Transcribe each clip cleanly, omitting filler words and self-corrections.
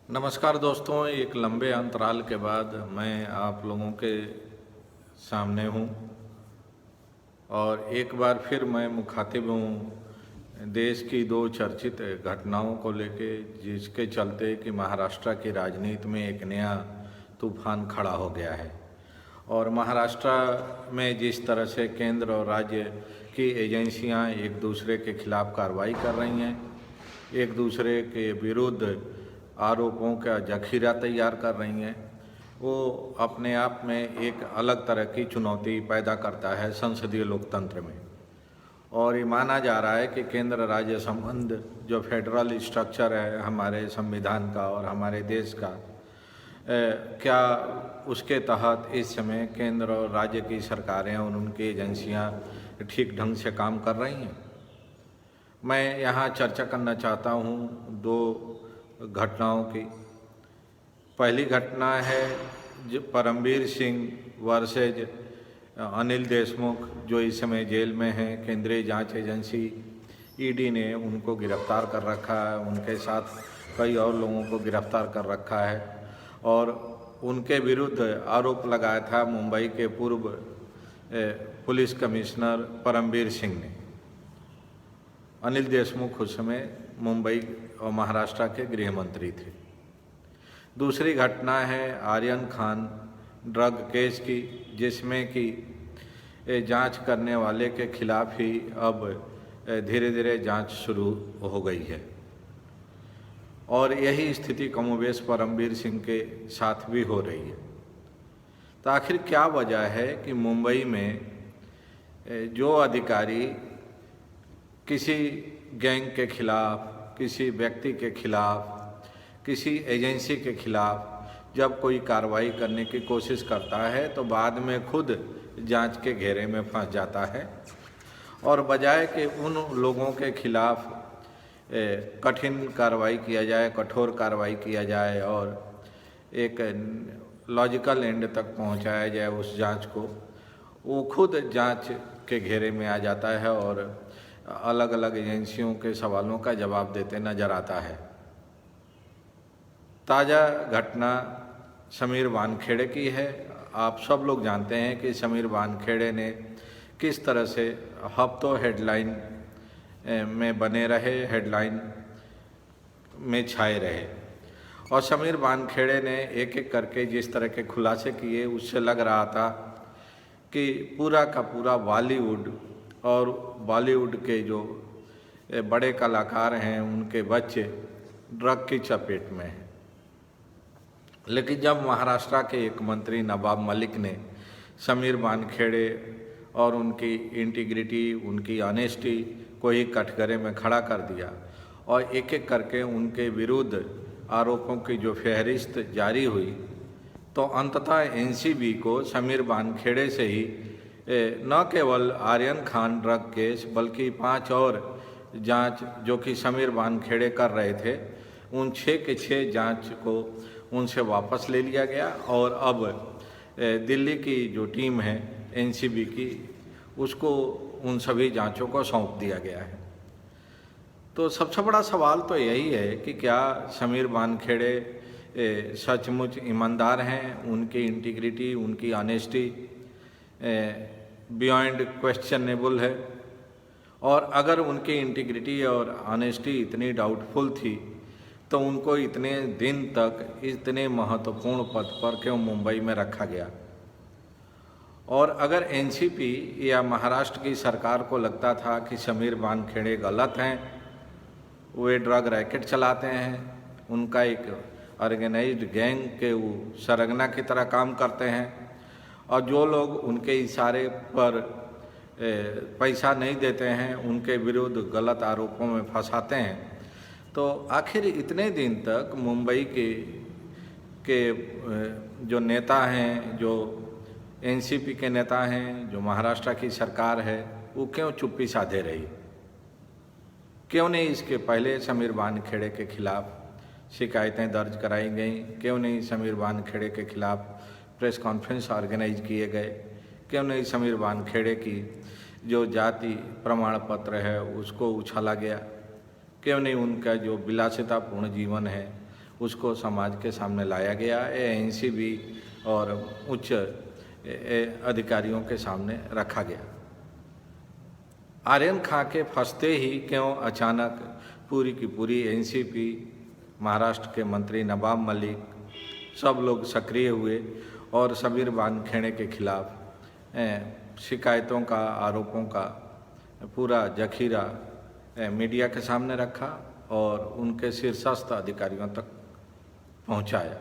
नमस्कार दोस्तों, एक लंबे अंतराल के बाद मैं आप लोगों के सामने हूँ और एक बार फिर मैं मुखातिब हूँ देश की दो चर्चित घटनाओं को लेके, जिसके चलते कि महाराष्ट्र की राजनीति में एक नया तूफान खड़ा हो गया है। और महाराष्ट्र में जिस तरह से केंद्र और राज्य की एजेंसियां एक दूसरे के खिलाफ कार्रवाई कर रही हैं, एक दूसरे के विरुद्ध आरोपों का जखीरा तैयार कर रही हैं, वो अपने आप में एक अलग तरह की चुनौती पैदा करता है संसदीय लोकतंत्र में। और ये माना जा रहा है कि केंद्र राज्य संबंध जो फेडरल स्ट्रक्चर है हमारे संविधान का और हमारे देश का, क्या उसके तहत इस समय केंद्र और राज्य की सरकारें और उनकी एजेंसियां ठीक ढंग से काम कर रही हैं। मैं यहाँ चर्चा करना चाहता हूँ दो घटनाओं की। पहली घटना है जो परमबीर सिंह वर्सेज अनिल देशमुख, जो इस समय जेल में हैं। केंद्रीय जांच एजेंसी ईडी ने उनको गिरफ्तार कर रखा है, उनके साथ कई और लोगों को गिरफ्तार कर रखा है और उनके विरुद्ध आरोप लगाया था मुंबई के पूर्व पुलिस कमिश्नर परमबीर सिंह ने। अनिल देशमुख उस समय मुंबई और महाराष्ट्र के गृह मंत्री थे। दूसरी घटना है आर्यन खान ड्रग केस की, जिसमें कि जांच करने वाले के खिलाफ ही अब धीरे धीरे जांच शुरू हो गई है और यही स्थिति कमोबेश परमबीर सिंह के साथ भी हो रही है। तो आखिर क्या वजह है कि मुंबई में जो अधिकारी किसी गैंग के खिलाफ, किसी व्यक्ति के खिलाफ, किसी एजेंसी के खिलाफ जब कोई कार्रवाई करने की कोशिश करता है तो बाद में खुद जांच के घेरे में फंस जाता है, और बजाय कि उन लोगों के खिलाफ कठिन कार्रवाई किया जाए, कठोर कार्रवाई किया जाए और एक लॉजिकल एंड तक पहुंचाया जाए उस जांच को, वो खुद जांच के घेरे में आ जाता है और अलग अलग एजेंसियों के सवालों का जवाब देते नजर आता है। ताज़ा घटना समीर वानखेड़े की है। आप सब लोग जानते हैं कि समीर वानखेड़े ने किस तरह से हफ्तों हेडलाइन में बने रहे, हेडलाइन में छाए रहे, और समीर वानखेड़े ने एक एक करके जिस तरह के खुलासे किए, उससे लग रहा था कि पूरा का पूरा बॉलीवुड और बॉलीवुड के जो बड़े कलाकार हैं उनके बच्चे ड्रग की चपेट में हैं। लेकिन जब महाराष्ट्र के एक मंत्री नवाब मलिक ने समीर वानखेड़े और उनकी इंटीग्रिटी, उनकी ऑनेस्टी को ही कटघरे में खड़ा कर दिया और एक एक करके उनके विरुद्ध आरोपों की जो फहरिस्त जारी हुई, तो अंततः एनसीबी को समीर वानखेड़े से ही न केवल आर्यन खान ड्रग केस बल्कि 5 और जांच जो कि समीर वानखेड़े कर रहे थे, उन 6 के 6 जांच को उनसे वापस ले लिया गया और अब दिल्ली की जो टीम है एनसीबी की, उसको उन सभी जांचों को सौंप दिया गया है। तो सबसे बड़ा सवाल तो यही है कि क्या समीर वानखेड़े सचमुच ईमानदार हैं, उनकी इंटीग्रिटी, उनकी ऑनेस्टी बियॉन्ड क्वेश्चनेबल है, और अगर उनकी इंटीग्रिटी और ऑनेस्टी इतनी डाउटफुल थी तो उनको इतने दिन तक इतने महत्वपूर्ण पद पर क्यों मुंबई में रखा गया। और अगर एनसीपी या महाराष्ट्र की सरकार को लगता था कि समीर वानखेड़े गलत हैं, वे ड्रग रैकेट चलाते हैं, उनका एक ऑर्गेनाइज्ड गैंग के वो सरगना की तरह काम करते हैं और जो लोग उनके इशारे पर पैसा नहीं देते हैं उनके विरुद्ध गलत आरोपों में फंसाते हैं, तो आखिर इतने दिन तक मुंबई के जो नेता हैं, जो एनसीपी के नेता हैं, जो महाराष्ट्र की सरकार है, वो क्यों चुप्पी साधे रही? क्यों नहीं इसके पहले समीर वानखेड़े के खिलाफ शिकायतें दर्ज कराई गई? क्यों नहीं समीर वानखेड़े के खिलाफ प्रेस कॉन्फ्रेंस ऑर्गेनाइज किए गए? क्यों नहीं समीर वानखेड़े की जो जाति प्रमाण पत्र है उसको उछाला गया? क्यों नहीं उनका जो विलासितापूर्ण जीवन है उसको समाज के सामने लाया गया। एनसीबी और उच्च अधिकारियों के सामने रखा गया। आर्यन खां के फंसते ही क्यों अचानक पूरी की पूरी एनसीपी, महाराष्ट्र के मंत्री नवाब मलिक, सब लोग सक्रिय हुए और समीर वानखेड़े के खिलाफ शिकायतों का, आरोपों का पूरा जखीरा मीडिया के सामने रखा और उनके शीर्षस्थ अधिकारियों तक पहुंचाया।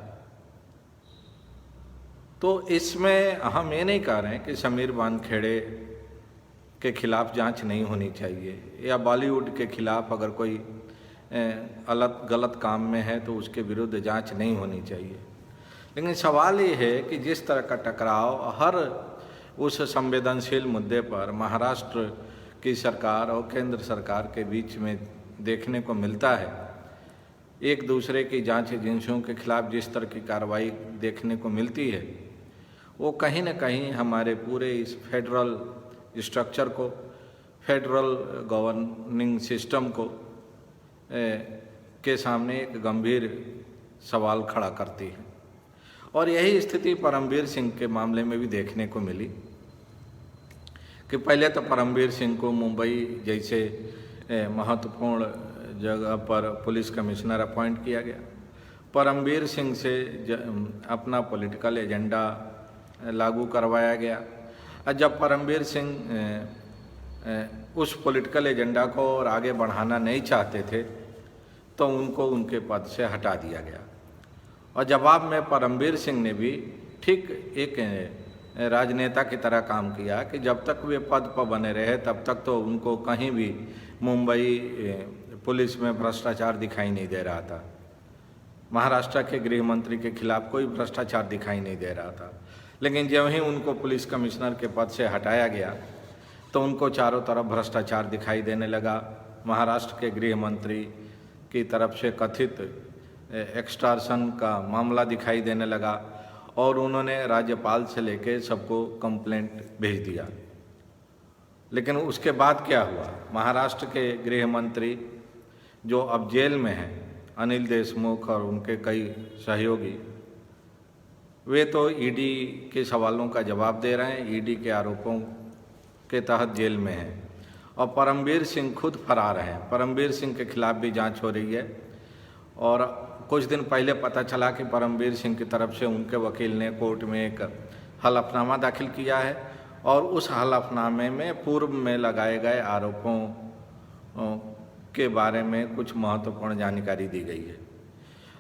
तो इसमें हम ये नहीं कह रहे हैं कि समीर वानखेड़े के खिलाफ जांच नहीं होनी चाहिए या बॉलीवुड के खिलाफ अगर कोई गलत काम में है तो उसके विरुद्ध जांच नहीं होनी चाहिए। लेकिन सवाल ये है कि जिस तरह का टकराव हर उस संवेदनशील मुद्दे पर महाराष्ट्र की सरकार और केंद्र सरकार के बीच में देखने को मिलता है, एक दूसरे की जांच एजेंसियों के खिलाफ जिस तरह की कार्रवाई देखने को मिलती है, वो कहीं न कहीं हमारे पूरे इस फेडरल स्ट्रक्चर को, फेडरल गवर्निंग सिस्टम को के सामने एक गंभीर सवाल खड़ा करती है। और यही स्थिति परमवीर सिंह के मामले में भी देखने को मिली कि पहले तो परमवीर सिंह को मुंबई जैसे महत्वपूर्ण जगह पर पुलिस कमिश्नर अपॉइंट किया गया। परमवीर सिंह से अपना पॉलिटिकल एजेंडा लागू करवाया गया। और जब परमवीर सिंह उस पॉलिटिकल एजेंडा को और आगे बढ़ाना नहीं चाहते थे तो उनको उनके पद से हटा दिया गया। और जवाब में परमवीर सिंह ने भी ठीक एक राजनेता की तरह काम किया कि जब तक वे पद पर बने रहे तब तक तो उनको कहीं भी मुंबई पुलिस में भ्रष्टाचार दिखाई नहीं दे रहा था। महाराष्ट्र के गृह मंत्री के खिलाफ कोई भ्रष्टाचार दिखाई नहीं दे रहा था। लेकिन जब ही उनको पुलिस कमिश्नर के पद से हटाया गया तो उनको चारों तरफ भ्रष्टाचार दिखाई देने लगा। महाराष्ट्र के गृह मंत्री की तरफ से कथित एक्सटॉर्शन का मामला दिखाई देने लगा और उन्होंने राज्यपाल से लेकर सबको कंप्लेंट भेज दिया। लेकिन उसके बाद क्या हुआ? महाराष्ट्र के गृह मंत्री जो अब जेल में हैं, अनिल देशमुख और उनके कई सहयोगी, वे तो ईडी के सवालों का जवाब दे रहे हैं, ईडी के आरोपों के तहत जेल में हैं। और परमवीर सिंह खुद फरार हैं। परमवीर सिंह के खिलाफ भी जांच हो रही है और कुछ दिन पहले पता चला कि परमवीर सिंह की तरफ से उनके वकील ने कोर्ट में एक हलफनामा दाखिल किया है और उस हलफनामे में पूर्व में लगाए गए आरोपों के बारे में कुछ महत्वपूर्ण जानकारी दी गई है।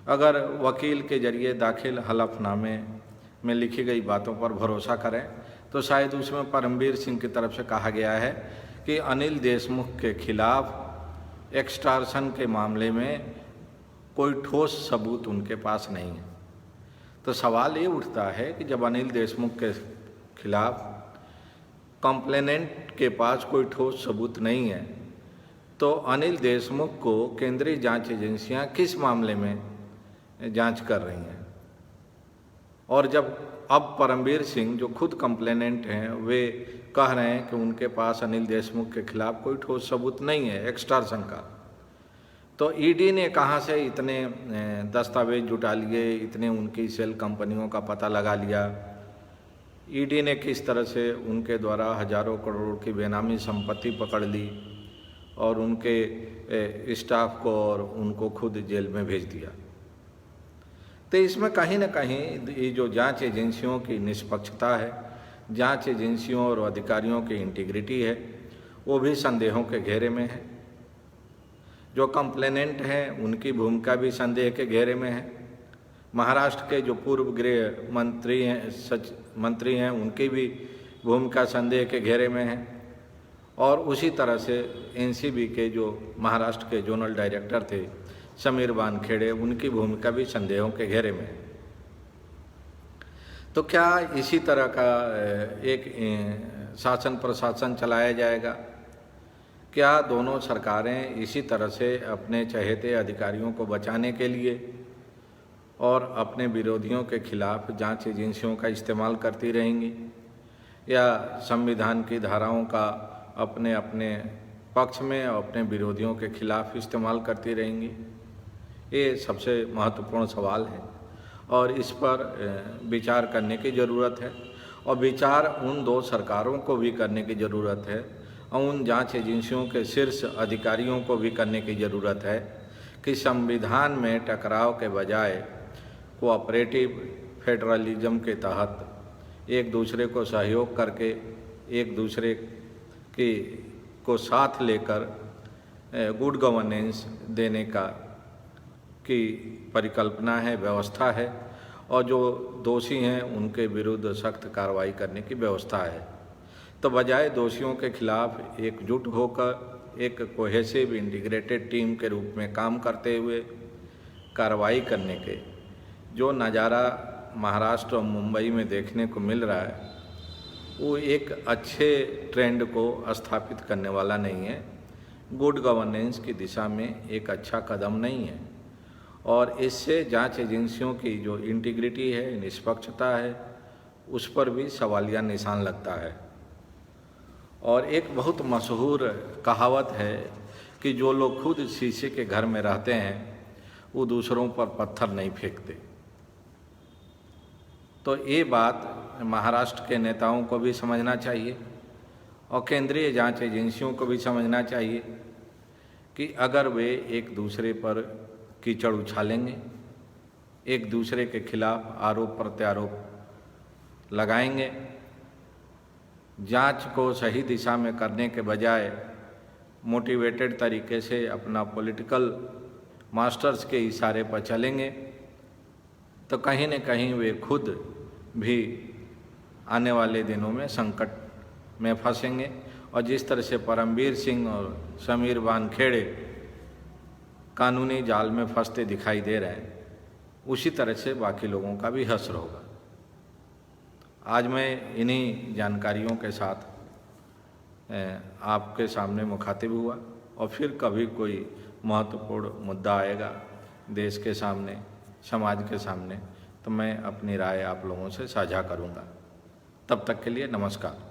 अगर वकील के जरिए दाखिल हलफनामे में लिखी गई बातों पर भरोसा करें तो शायद उसमें परमवीर सिंह की तरफ से कहा गया है कि अनिल देशमुख के खिलाफ एक्सटॉर्शन के मामले में कोई ठोस सबूत उनके पास नहीं है। तो सवाल ये उठता है कि जब अनिल देशमुख के खिलाफ कंप्लेनेंट के पास कोई ठोस सबूत नहीं है तो अनिल देशमुख को केंद्रीय जांच एजेंसियां किस मामले में जांच कर रही हैं? और जब अब परमवीर सिंह जो खुद कंप्लेनेंट हैं वे कह रहे हैं कि उनके पास अनिल देशमुख के खिलाफ कोई ठोस सबूत नहीं है एक्सटॉर्शन का, तो ईडी ने कहाँ से इतने दस्तावेज जुटा लिए, इतने उनकी सेल कंपनियों का पता लगा लिया? ईडी ने किस तरह से उनके द्वारा हजारों करोड़ की बेनामी संपत्ति पकड़ ली और उनके स्टाफ को और उनको खुद जेल में भेज दिया? तो इसमें कहीं न कहीं ये जो जांच एजेंसियों की निष्पक्षता है, जांच एजेंसियों और अधिकारियों की इंटीग्रिटी है, वो भी संदेहों के घेरे में है। जो कंप्लेनेंट हैं उनकी भूमिका भी संदेह के घेरे में है। महाराष्ट्र के जो पूर्व गृह मंत्री हैं उनकी भी भूमिका संदेह के घेरे में है। और उसी तरह से एनसीबी के जो महाराष्ट्र के जोनल डायरेक्टर थे समीर वानखेड़े, उनकी भूमिका भी संदेहों के घेरे में है। तो क्या इसी तरह का एक शासन प्रशासन चलाया जाएगा? क्या दोनों सरकारें इसी तरह से अपने चहेते अधिकारियों को बचाने के लिए और अपने विरोधियों के खिलाफ जांच एजेंसियों का इस्तेमाल करती रहेंगी, या संविधान की धाराओं का अपने अपने पक्ष में और अपने विरोधियों के खिलाफ इस्तेमाल करती रहेंगी? ये सबसे महत्वपूर्ण सवाल है और इस पर विचार करने की ज़रूरत है और विचार उन दो सरकारों को भी करने की ज़रूरत है और उन जांच एजेंसियों के शीर्ष अधिकारियों को भी करने की ज़रूरत है कि संविधान में टकराव के बजाय कोऑपरेटिव फेडरलिज्म के तहत एक दूसरे को सहयोग करके एक दूसरे की को साथ लेकर गुड गवर्नेंस देने की परिकल्पना है, व्यवस्था है और जो दोषी हैं उनके विरुद्ध सख्त कार्रवाई करने की व्यवस्था है। तो बजाय दोषियों के खिलाफ एकजुट होकर एक कोहेसिव इंटीग्रेटेड टीम के रूप में काम करते हुए कार्रवाई करने के जो नज़ारा महाराष्ट्र और मुंबई में देखने को मिल रहा है वो एक अच्छे ट्रेंड को स्थापित करने वाला नहीं है, गुड गवर्नेंस की दिशा में एक अच्छा कदम नहीं है और इससे जांच एजेंसियों की जो इंटीग्रिटी है, निष्पक्षता है, उस पर भी सवालिया निशान लगता है। और एक बहुत मशहूर कहावत है कि जो लोग खुद शीशे के घर में रहते हैं वो दूसरों पर पत्थर नहीं फेंकते। तो ये बात महाराष्ट्र के नेताओं को भी समझना चाहिए और केंद्रीय जांच एजेंसियों को भी समझना चाहिए कि अगर वे एक दूसरे पर कीचड़ उछालेंगे, एक दूसरे के खिलाफ आरोप प्रत्यारोप लगाएंगे, जांच को सही दिशा में करने के बजाय मोटिवेटेड तरीके से अपना पॉलिटिकल मास्टर्स के इशारे पर चलेंगे, तो कहीं न कहीं वे खुद भी आने वाले दिनों में संकट में फंसेंगे और जिस तरह से परमवीर सिंह और समीर वानखेड़े कानूनी जाल में फंसते दिखाई दे रहे हैं, उसी तरह से बाकी लोगों का भी हश्र होगा। आज मैं इन्हीं जानकारियों के साथ आपके सामने मुखातिब हुआ और फिर कभी कोई महत्वपूर्ण मुद्दा आएगा देश के सामने, समाज के सामने, तो मैं अपनी राय आप लोगों से साझा करूंगा। तब तक के लिए नमस्कार।